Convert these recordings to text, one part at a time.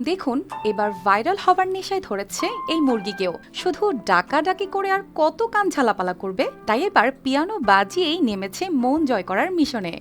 দেখুন, এবার ভাইরাল হবার নেশায় ধরেছে এই মুরগিকেও। শুধু ডাকাডাকি করে আর কত কান ঝালাপালা করবে, তাই এবার পিয়ানো বাজিয়েই নেমেছে মন জয় করার মিশনে।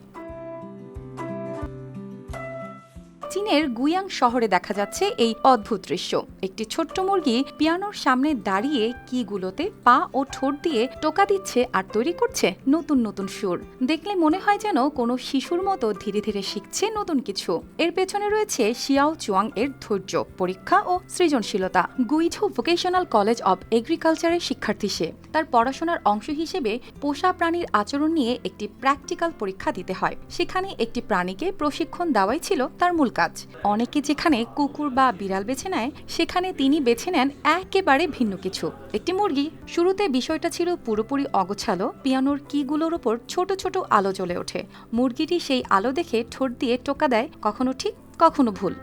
চীনের গুয়াং শহরে দেখা যাচ্ছে এই অদ্ভুত দৃশ্য। একটি ছোট্ট মুরগি পিয়ানোর সামনে দাঁড়িয়ে কিগুলোতে পা ও ঠোঁট দিয়ে টোকা দিচ্ছে আর তৈরি করছে নতুন নতুন সুর। দেখলে মনে হয় যেন কোনো শিশুর মতো ধীরে ধীরে শিখছে নতুন কিছু। এর পেছনে রয়েছে শিয়াও চুয়াং এর ধৈর্য, পরীক্ষা ও সৃজনশীলতা। গুইঝু ভোকেশনাল কলেজ অব এগ্রিকালচারের শিক্ষার্থী সে। তার পড়াশোনার অংশ হিসেবে পোষা প্রাণীর আচরণ নিয়ে একটি প্র্যাকটিক্যাল পরীক্ষা দিতে হয়। সেখানে একটি প্রাণীকে প্রশিক্ষণ দেওয়াই ছিল তার মূল কাজ। অনেকে যেখানে কুকুর বা বিড়াল বেছে নেয়, সেখানে তিনি বেছে নেন একেবারে ভিন্ন কিছু, একটি মুরগি। শুরুতে বিষয়টা ছিল পুরোপুরি অগোছালো। পিয়ানোর কিগুলোর ওপর ছোট ছোট আলো জ্বলে ওঠে। মুরগিটি সেই আলো দেখে ঠোঁট দিয়ে টোকা দেয়, কখনো ঠিক কখনো ভুল।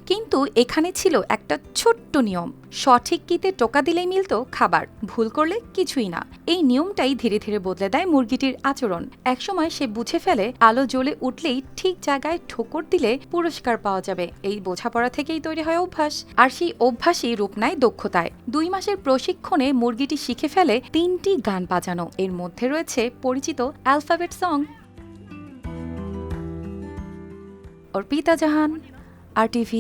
কিন্তু এখানে ছিল একটা ছোট্ট নিয়ম, সঠিক কিতে টোকা দিলেই মিলত খাবার, ভুল করলে কিছুই না। এই নিয়মটাই ধীরে ধীরে বদলে দেয় মুরগিটির আচরণ। একসময় সে বুঝে ফেলে আলো জ্বলে উঠলেই ঠিক জায়গায় ঠোকর দিলে পুরস্কার পাওয়া যাবে। এই বোঝাপড়া থেকেই তৈরি হয় অভ্যাস, আর সেই অভ্যাসই রূপ নেয় দক্ষতায়। 2 মাসের প্রশিক্ষণে মুরগিটি শিখে ফেলে 3টি গান বাজানো। এর মধ্যে রয়েছে পরিচিত অ্যালফাবেট সং। অর্পিতা জাহান, RTV।